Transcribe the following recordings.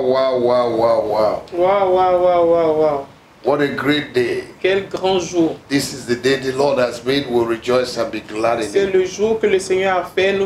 Wow, wow, wow, wow, wow. Waouh, waouh, waouh, waouh, waouh. What a great day. Quel grand jour. This is the day the Lord has made. We'll rejoice and be glad in C'est it. le jour que le Seigneur a fait. Nous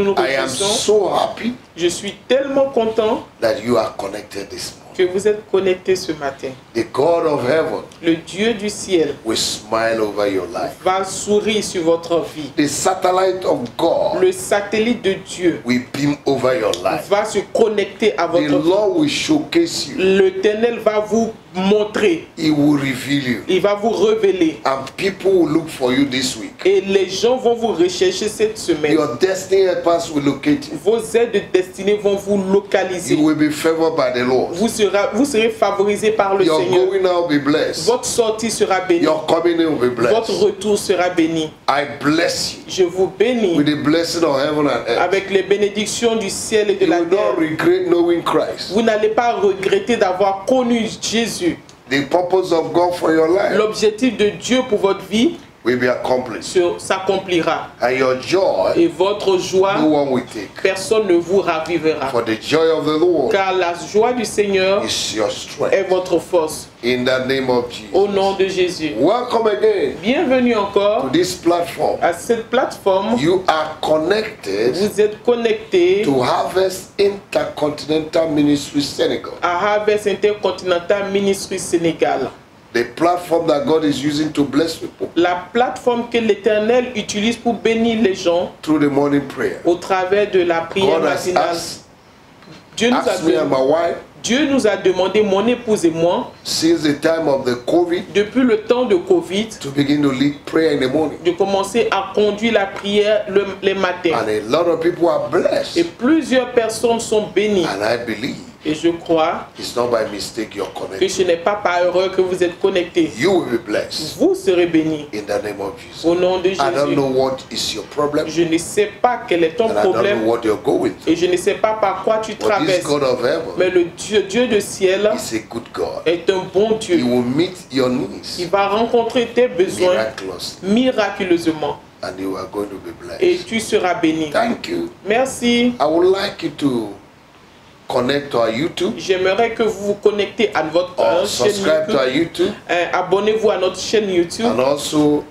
nous I am réjouissons. so happy Je suis tellement content that you are connected this morning. que vous êtes connectés ce matin. The God of heaven Le Dieu du ciel will smile over your life. va sourire sur votre vie. The satellite of God Le satellite de Dieu will beam over your life. va se connecter à The votre vie. Lord will showcase you. L'Éternel va vous montrer. He will reveal you. Il va vous révéler. And people will look for you this week. Et les gens vont vous rechercher cette semaine. Your destiny helpers will locate you. Vos aides de destinée vont vous localiser. You will be favored by the Lord. Vous serez favorisé par le Your Seigneur. going out will be blessed. Votre sortie sera bénie. Your coming in will be Votre blessed. retour sera béni. I bless you Je vous bénis with the blessing of heaven and earth. avec les bénédictions du ciel et de You la will not terre. regret knowing Christ. Vous n'allez pas regretter d'avoir connu Jésus. The purpose of God for your life L'objectif de Dieu pour votre vie will be accomplished. s'accomplira. And your joy, Et votre joie, no one will take. personne ne vous ravivera. For the joy of the Lord Car la joie du Seigneur is your strength. est votre force. In the name of Au Jesus. nom de Jésus. Welcome again Bienvenue encore to this platform. à cette plateforme. You are connected Vous êtes connectés to Harvest Intercontinental Ministry Senegal, à Harvest Intercontinental Ministry Sénégal. the platform that God is using to bless people La plateforme que l'Éternel utilise pour bénir les gens through the morning prayer. au travers de la prière God has matinale. asked me and my wife Dieu nous a demandé, mon épouse et moi, since the time of the COVID depuis le temps de Covid, to begin to lead prayer in the morning. de commencer à conduire la prière les matins. And a lot of people are Et blessed. plusieurs personnes sont bénies. And I believe Et je crois it's not by mistake you're que connected. ce n'est pas par erreur que vous êtes connectés. You will be blessed Vous serez bénis. in the name of Jesus. Au nom de I don't Jésus. know what is your problem, Je ne sais pas quel est ton and I don't problème know what you're going through. et je ne sais pas par quoi tu But this traverses. God of heaven Mais le Dieu de ciel is a good God. est un bon He Dieu. will meet your Il needs va rencontrer tes besoins miraculously, miraculeusement and you are going to be et blessed. tu seras béni. Thank you. Merci. I would like you to connect to our YouTube J'aimerais que vous vous connectez à votre or chaîne subscribe to our YouTube. YouTube, Abonnez-vous à notre chaîne YouTube and also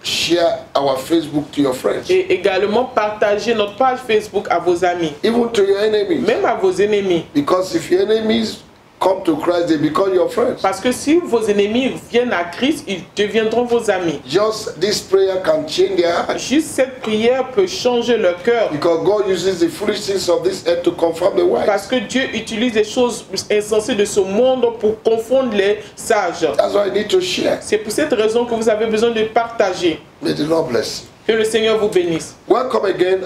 share our Facebook to your friends, et également partagez notre page Facebook à vos amis, even to your enemies. même à vos ennemis. Because if your enemies come to Christ, they become your friends. Parce que si vos ennemis viennent à Christ, ils deviendront vos amis. Just this prayer can change their heart. Juste cette prière peut changer leur cœur. Because God uses the foolish things of this earth to confirm the Parce wise. que Dieu utilise les choses insensées de ce monde pour confondre les sages. That's why you need to share. C'est pour cette raison que vous avez besoin de partager. May the Lord bless you. Que le Seigneur vous bénisse. Welcome again.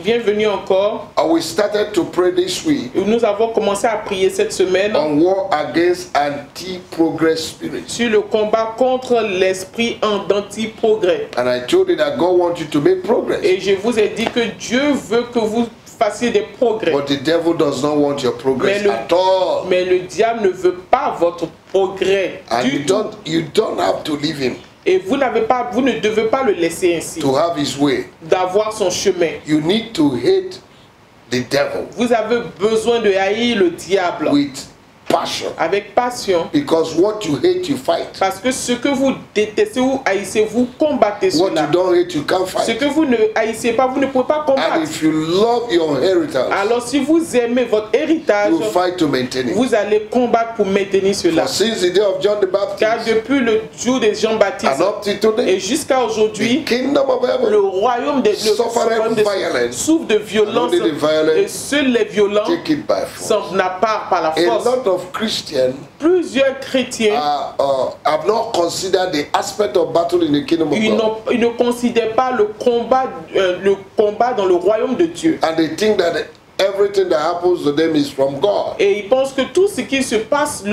Bienvenue encore. We started to pray this week Nous avons commencé à prier cette semaine on war against anti-progress spirits. sur le combat contre l'esprit d'anti-progrès. And I told you that God wants you to make progress. Et je vous ai dit que Dieu veut que vous fassiez des progrès. But the devil does not want your progress Mais le- at all. Mais le diable ne veut pas votre progrès And du tout. you don't have to leave him Et vous ne devez pas le laisser ainsi, to have his way. d'avoir son chemin. You need to hate the devil Vous avez besoin de haïr le diable with passion. avec passion. Because what you hate, you fight. Parce que ce que vous détestez ou haïssez, vous combattez What cela. you don't hate, you can't Ce fight. que vous ne haïssez pas, vous ne pouvez pas And combattre. if you love your inheritance, Alors si vous aimez votre héritage, you fight to maintain it. vous allez combattre pour maintenir cela. For since the day of John the Car Baptist depuis le jour de Jean-Baptiste and up to today, et jusqu'à aujourd'hui, the kingdom of le heaven royaume violence. souffre de violence And only the violent et seuls les violents take it by force. s'en n'appartent par la A force. lot of Christians Plusieurs chrétiens, have not considered the aspect of battle in the kingdom of God. ils ne considèrent pas le combat dans le royaume de Dieu. And they think that everything that happens to them is from God. Et ils pensent que tout ce qui se passe,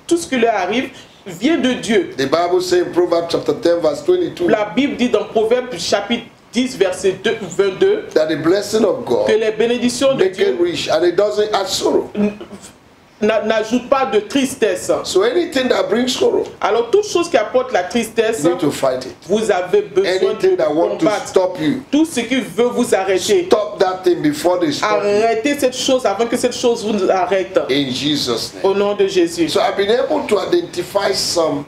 tout ce qui leur arrive, vient de Dieu. The Bible says in Proverbs chapter 10 verse 22 La Bible dit dans Proverbe chapitre 10 verset 22 that the blessing of God que les bénédictions de make it Dieu rich and it doesn't add sorrow. n'ajoute pas de tristesse. So anything that brings sorrow, Alors toute chose qui apporte la tristesse, you need to fight it. vous avez besoin Anything de that wants to combattre. stop you, Tout ce qui veut vous arrêter, stop that thing before they stop you. arrêtez cette chose avant que cette chose vous arrête. In Jesus' name. Au nom de Jésus. So I've been able to identify some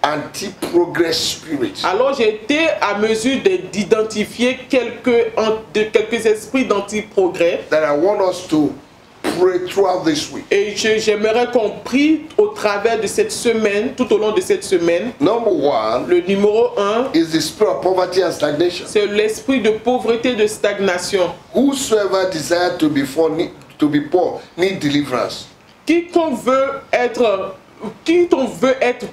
anti-progress spirits. Alors j'ai été à mesure d'identifier quelques esprits d'anti-progrès. That I want us to pray throughout this week. Et j'aimerais qu'on prie au travers de cette semaine, tout au long de cette semaine. Number one Le numéro 1, is the spirit of poverty and stagnation. c'est l'esprit de pauvreté, de stagnation. Whosoever desires to be poor need deliverance. Quiconque veut être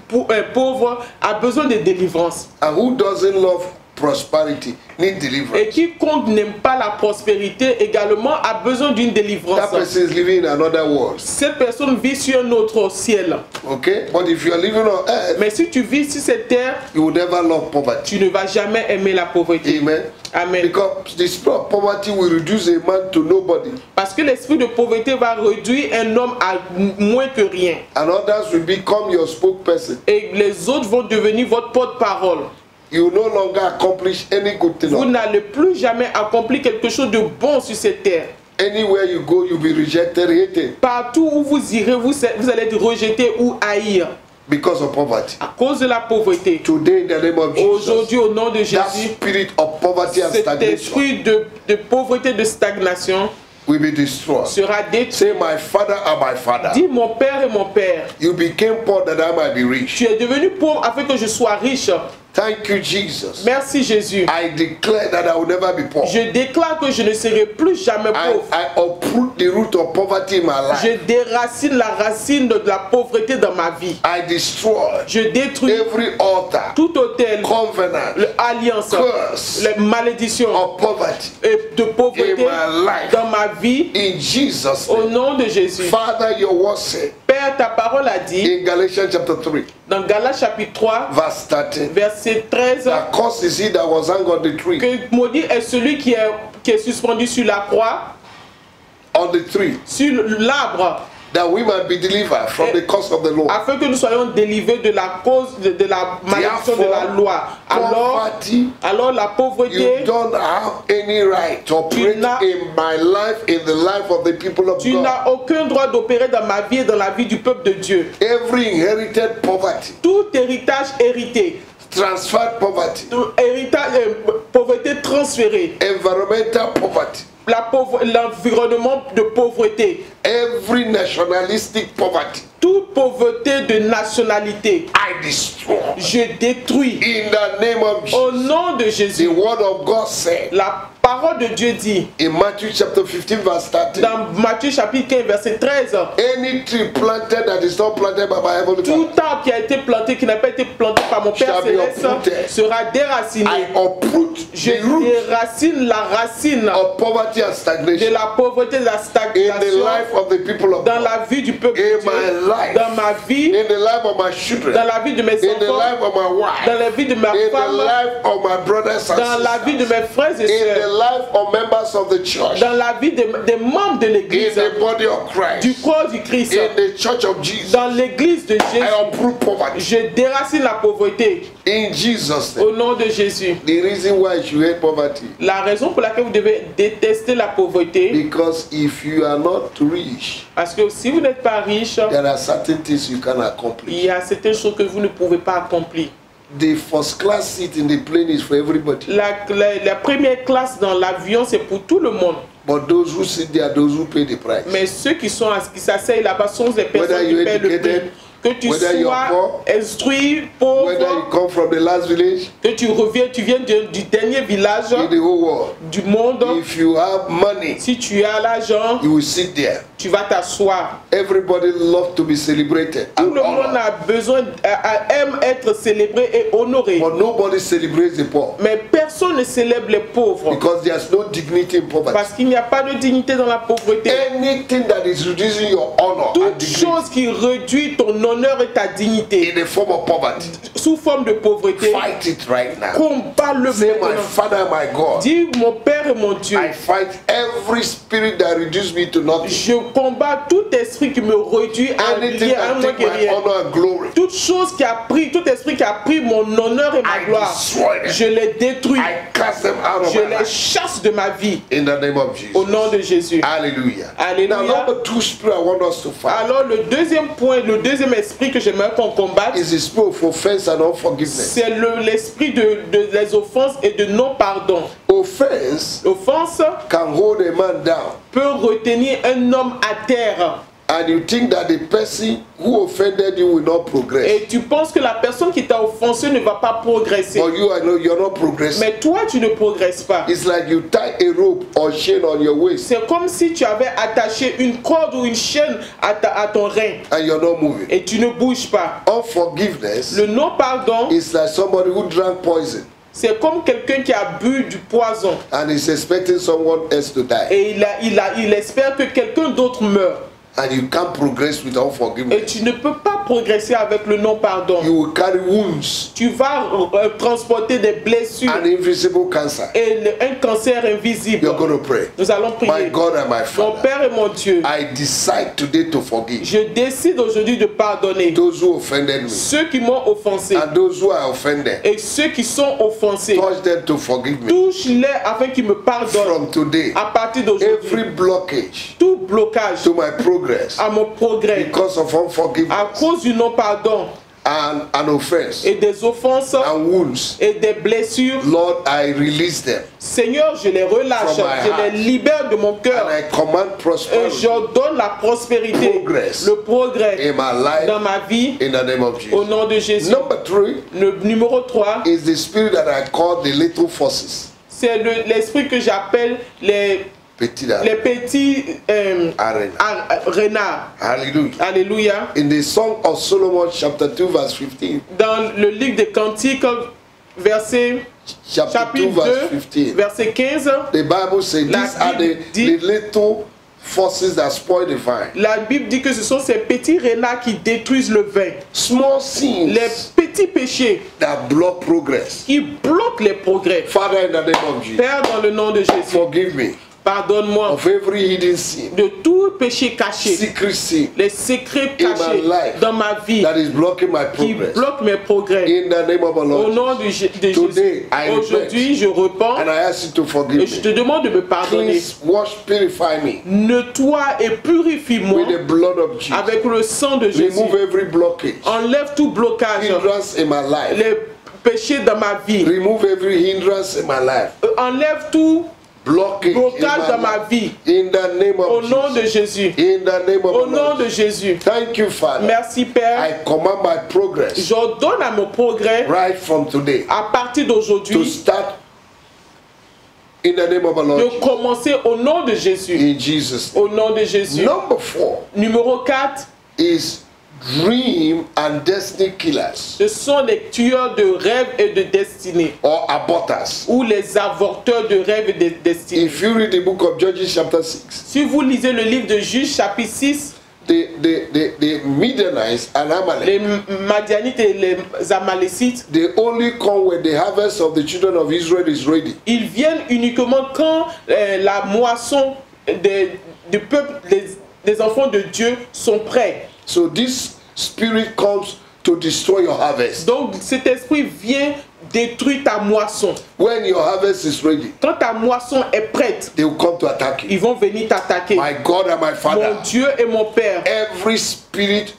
pauvre a besoin de délivrance. And who doesn't love prosperity need deliverance. Et quiconque n'aime pas la prospérité également a besoin d'une délivrance. That person is living in another world. Cette personne vit sur un autre ciel. Okay? But if you are living on earth, Mais si tu vis sur cette terre, you will never love poverty. tu ne vas jamais aimer la pauvreté. Amen. Amen. Because the spirit of poverty will reduce a man to nobody. Parce que l'esprit de pauvreté va réduire un homme à moins que rien. And others will become your spokesperson. Et les autres vont devenir votre porte-parole. You will no longer accomplish any good thing. Vous n'allez plus jamais accomplir quelque chose de bon sur cette terre. Anywhere you go, you'll be rejected, hated Partout où vous irez, vous allez être rejeté ou haïr because of poverty. à cause de la pauvreté. Today, in the name of Jesus, Aujourd'hui, au nom de that Jésus, spirit of poverty and cet stagnation esprit de pauvreté, de stagnation will be destroyed. sera détruit. Say, my father and my father, Dis mon père et mon père, you became poor that I might be rich. tu es devenu pauvre afin que je sois riche. Thank you, Jesus. Merci Jésus. I declare that I will never be poor. Je déclare que je ne serai plus jamais pauvre. I uproot the root of poverty in my life. Je déracine la racine de la pauvreté dans ma vie. I destroy Je détruis every altar, tout hôtel, covenant, l'alliance, curse les malédictions of poverty et de pauvreté in my life. dans ma vie. In Jesus' Au name. nom de Jésus. Father, your word said Père, ta parole a dit in Galatians chapter 3, dans Galates chapitre 3, verse 13, verset 13, that cursed is he that was hung on the tree, que maudit est celui qui est suspendu sur la croix, on the tree, sur l'arbre, that we might be delivered from the curse of the law. afin que nous soyons délivrés de la cause de la malédiction de la loi. Poverty, Alors la pauvreté, you don't have any right to operate in my life, in the life of the people of tu God. n'as aucun droit d'opérer dans ma vie et dans la vie du peuple de Dieu. Every inherited poverty, Tout héritage hérité, transferred poverty, pauvreté transférée, environmental poverty, l'environnement de pauvreté, every nationalistic poverty, toute pauvreté de nationalité, I destroy. je détruis. In the name of Au Jesus, nom de the Jésus, word of God said la parole de Dieu dit, in Matthew chapter 15 verse 13, dans Matthieu chapitre 15, verset 13, any tree planted that is not planted by my heavenly tout Father, arbre qui a été planté, qui n'a pas été planté par mon Père shall be Céleste, uprooted. sera déraciné. I uproot Je the root déracine la racine of poverty and de stagnation la pauvreté, de la in the stagnation life of the people of dans God, la vie du peuple in de Dieu, my life, dans ma vie, in the life of my children, dans la vie de mes in the enfants, life of my wife, dans la vie de ma in the femme, life of my brothers and dans la vie de sisters, mes frères et in the sœurs, life of members of the church, dans la vie des membres de in l'église, the body of du Christ, corps du Christ, in the church of Jesus. dans l'église de Jésus. I uproot poverty Je déracine la pauvreté in Jesus' name. au nom de Jésus. The reason why you hate poverty, La raison pour laquelle vous devez détester la pauvreté, because if you are not rich, parce que si vous n'êtes pas riche, there are certain things you can il accomplish. y a certaines choses que vous ne pouvez pas accomplir. The first class seat in the plane is for everybody, La première classe dans l'avion, c'est pour tout le monde. but those who sit there are those who pay the price. Mais ceux qui s'asseyent là-bas sont les personnes qui you're paient le prix. educated, Que tu whether you're sois poor, instruit, Whether you pauvre, come from the last village que tu viens du dernier village in the whole world, du monde. if you have money, Si tu as l'argent, you will sit there. tu vas t'asseoir. Everybody loves to be celebrated Tout and le monde honored, a besoin, aime être célébré et honoré. but nobody celebrates the poor Mais personne ne célèbre les pauvres. because there's no dignity in poverty. Parce qu'il n'y a pas de dignité dans la pauvreté. Anything that is reducing your honor and Toute dignity chose qui réduit ton honneur et ta dignité in the form of poverty, sous forme de pauvreté, fight it right now. combat-le Say, my maintenant. Father, my God, Dis, mon Père et mon Dieu, I fight every spirit that reduces me to nothing. je combats tout esprit qui me réduit à anything rien, à that moins take que my rien. honor and glory, Toute chose qui a pris, tout esprit qui a pris mon honneur et ma I gloire, destroy them. je les détruis. I cast them out of Je my les life. chasse de ma vie. In the name of Jesus. Au nom de Jésus. Hallelujah. Alléluia. Now, number two spirit I want us to fight Alors le deuxième point, le deuxième esprit que j'aimerais qu'on combatte, is the spirit of offense and unforgiveness. c'est l'esprit de les offenses et de non-pardon. Offense L'offense can hold a man down, peut retenir un homme à terre. and you think that the person who offended you will not progress. Et tu penses que la personne qui t'a offensé ne va pas progresser. But you, I know you're not progressing. Mais toi, tu ne progresses pas. It's like you tie a rope or chain on your waist C'est comme si tu avais attaché une corde ou une chaîne à ton rein. and you're not moving. Et tu ne bouges pas. Unforgiveness Le non-pardon, is like somebody who drank poison c'est comme quelqu'un qui a bu du poison. and is expecting someone else to die. Et il espère que quelqu'un d'autre meure. And you can't progress with Et unforgiveness. tu ne peux pas progresser avec le non-pardon. You will carry wounds Tu vas transporter des blessures and invisible cancer. et un cancer invisible. You're going to pray. Nous allons My prier. God and my Mon Father, Père et mon Dieu, I decide today to forgive je décide aujourd'hui de pardonner those who offended me ceux qui m'ont offensé and those who are offended. et ceux qui sont offensés. Touch them to forgive me. Touche-les afin qu'ils me pardonnent. From today, À partir d'aujourd'hui, every blockage tout blocage to my progress à mon progrès because of à unforgiveness cause du non-pardon and offense et des offenses and wounds, et des blessures, Lord, I release them Seigneur, je les relâche, From my je heart. les libère de mon cœur and I command et prosperity j'ordonne la prospérité, Progress. le progrès in my life dans ma vie in the name of au Jesus. nom de Jésus. Number three Le numéro 3, is the spirit that I call the little forces. c'est l'esprit que j'appelle les petits renards. Hallelujah. Alléluia. In the Song of Solomon, chapter 2, verse 15. Dans le livre des Cantiques, verset Chapter 2, chapitre verse 2, 15. verset 15, The Bible says La these are Bible the dit- little forces that spoil the vine. la Bible dit que ce sont ces petits renards qui détruisent le vin. Small sins Les petits péchés that block progress. qui bloquent les progrès. Father, in the name of Jesus, Père, dans le nom de Jésus, forgive me pardonne-moi of every hidden sin, de tout péché caché, secret sin les secrets In my cachés life dans ma vie that is blocking my qui progress. bloquent mes progrès. In the name of the Au Lord, nom de Jésus, Today, I aujourd'hui, je repens and I ask you to forgive et je te me. demande de me pardonner. Please wash, purify me Nettoie et purifie-moi with the blood of Jesus. avec le sang de Jésus. Remove every blockage, Enlève tout blocage, hindrance in my life. les péchés dans ma vie. Remove every hindrance in my life. Enlève tout Blockage in blocage dans my ma life. vie. In the name Au of nom de Jesus. Jésus. In the name of Au the nom Lord. de Jésus. Thank you, Father. Merci Père. I command my progress J'ordonne à mon progrès right from today à partir to d'aujourd'hui start in the name of the Lord de Jesus. commencer au nom de Jésus. In Jesus' name. Au nom de Jésus. Number 4 Numéro 4, is dream and destiny killers ce sont les tueurs de rêves et de destinée or aborters. ou les avorteurs de rêves et de destinée. If you read the book of Judges chapter 6, Si vous lisez le livre de Juges chapitre 6, the Midianites and Amalek, les Madianites et les Amalécites, they only come when the harvest of the children of Israel is ready. ils viennent uniquement quand la moisson du peuple, des enfants de Dieu sont prêts. So this spirit comes to destroy your harvest. Donc cet esprit vient détruire ta moisson. When your harvest is ready, Quand ta moisson est prête, they will come to attack you. ils vont venir t'attaquer. My God and my Father, Mon Dieu et mon Père, every spirit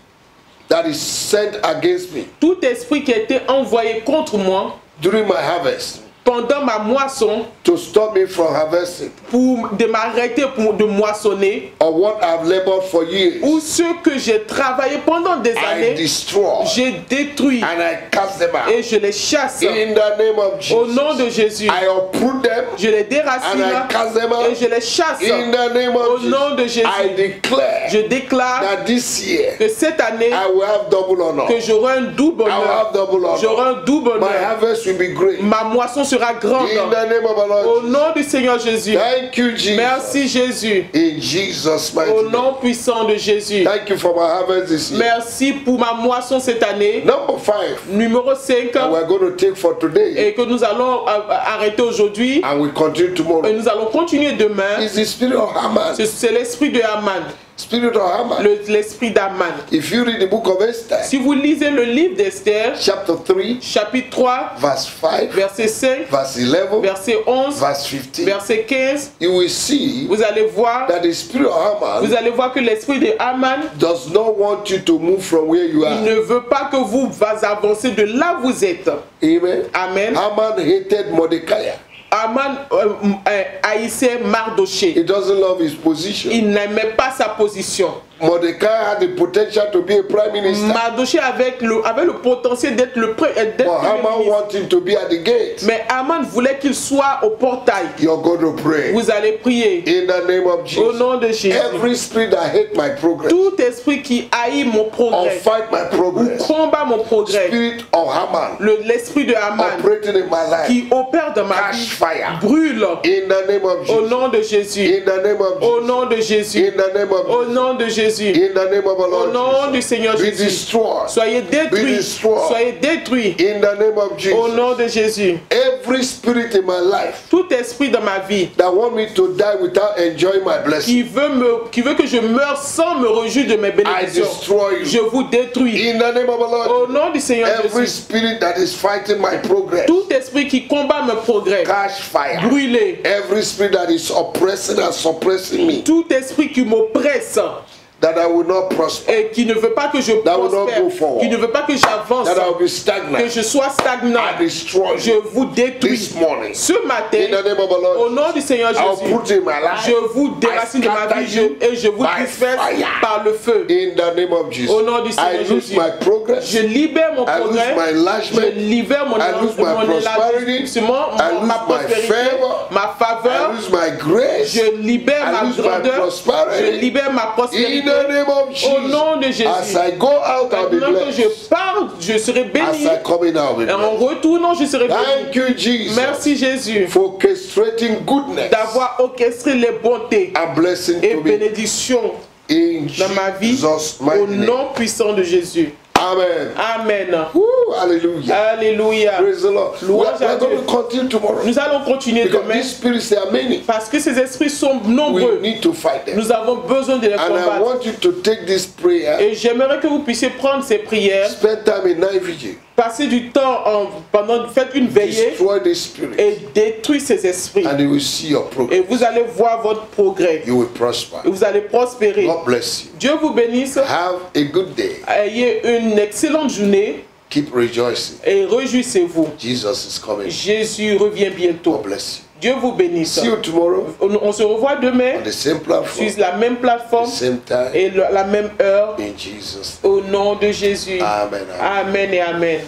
that is sent against me tout esprit qui a été envoyé contre moi during my harvest pendant ma moisson to stop me from harvesting de m'arrêter de moissonner, or what I've labored for years, ou ceux que j'ai travaillé pendant des I années, destroy j'ai détruit and I cast them out. et je les chasse. In the name of Au nom de Jesus, Jésus, I uproot them je les and déracine I cast them et out. je les chasse. In the name Au of nom de Jesus, I Jésus, declare je déclare that this year que cette année, I will have double honor. que j'aurai un double I will honneur. have double J'aurai honor. un double My honneur. harvest will be great. Ma moisson sera grande. In the name of the Au Lord. nom du Seigneur Jésus. Thank you, Jesus. Merci Jésus. In Jesus' mighty Au name. nom puissant de Jésus. Thank you for my harvest this year. Merci pour ma moisson cette année. Number 5, Numéro 5. that we're going to take for today, Et que nous allons arrêter aujourd'hui. and we continue Et tomorrow, nous allons continuer demain. is the spirit of Haman. C'est l'esprit de Haman. spirit of Haman. l'esprit d'Aman. If you read the book of Esther, Si vous lisez le livre d'Esther, chapter 3, chapitre 3, verse 5, verset 5, verse 11, verset 11, verse 15, verset 15, you will see vous allez voir, that the spirit of Haman vous allez voir que l'esprit de Haman, does not want you to move from where you il are. ne veut pas que vous avancez de là où vous êtes. Amen. Amen. Haman hated Mordecai. Haman haïssait Mardoché. He doesn't love his position. Il n'aimait pas sa position. Mordecai had the potential to be a prime minister. Mardoché avait le potentiel d'être le premier But Haman wanted him to be at the gate. Mais Haman voulait qu'il soit au portail. You're going to pray. Vous allez prier. In the name of Au Jesus. nom de Jésus. Every spirit that hate my progress, Tout esprit qui haït mon or progrès, fight my progress, combat mon progrès, spirit of Haman l'esprit de Haman operating in my life, qui opère dans ma catch vie, fire. brûle. In the name of Au Jesus. nom de Jésus. In the name of Au Jesus. nom de Jésus. In the name of Au Jesus. nom de Jésus. In the name of the Au Lord nom du Jesus. Seigneur Be Jésus. destroyed. Soyez Be détruits. destroyed. Soyez détruits. In the name of Au Jesus. nom de Jésus. Every spirit in my life Tout esprit dans ma vie that want me to die without enjoying my blessing, qui veut que je meure sans me réjouir de mes I bénédictions, destroy je you. vous détruis. In the name of the Lord. Au nom du Seigneur Every Jésus. spirit that is fighting my progress, Tout esprit qui combat mon progrès, catch fire. brûlez. Every spirit that is oppressing and suppressing me, Tout esprit qui m'oppresse that I will not prosper, et qui ne veut pas que je That will not prospère, go forward. qui ne veut pas que j'avance, that I will be que stagnant, je sois stagnant, I destroy je you. vous détruis. This morning, Ce in the matin, name of the au Lord, nom du Seigneur I'll Jésus, put in my life, je vous déracine de ma vie et je vous by disperse fire. par le feu. In the name of Jesus, Au nom du I Seigneur lose Jésus, my progress, je libère mon I lose progrès, my je enlargement, libère mon I lose my prosperity, élargissement, I lose ma my prospérité, favor, ma I faveur, lose my grace. je libère I ma lose my grandeur, prosperity. je libère ma In prospérité. the name of Au nom de Jesus, Jésus. as I go out, I'll be Maintenant que je blessed. pars, je serai As béni. I come in, I'll be Et en blessed. retournant, je serai béni. Thank you, Jesus, Merci Jésus for orchestrating goodness d'avoir orchestré les bontés and blessing et to me. bénédictions In dans ma vie Jesus' au mighty name. nom puissant de Jésus. Amen. Amen. Woo, hallelujah. Alléluia. Praise the Lord. Louange à We're going Dieu. to continue tomorrow. Nous allons continuer Because demain these spirits, there are many. parce que ces esprits sont We nombreux. need to fight them. Nous avons besoin de les And I combattre. want you to take this prayer, Et j'aimerais que vous puissiez prendre ces prières, spend time in night vigil, passer du temps faites une veillée destroy the spirit, et détruire ces esprits. and you will see your progress. Et vous allez voir votre progrès. You will prosper. Et vous allez prospérer. God bless you. Dieu vous bénisse. Have a good day. Ayez une excellente journée Keep rejoicing. et réjouissez-vous. Jesus is coming. Jésus revient bientôt. God bless you. Dieu vous bénisse. See you tomorrow On se revoit demain on the same platform, sur la même plateforme same time, et la même heure. in Jesus' Au nom de Jésus. name. Amen. Amen et amen.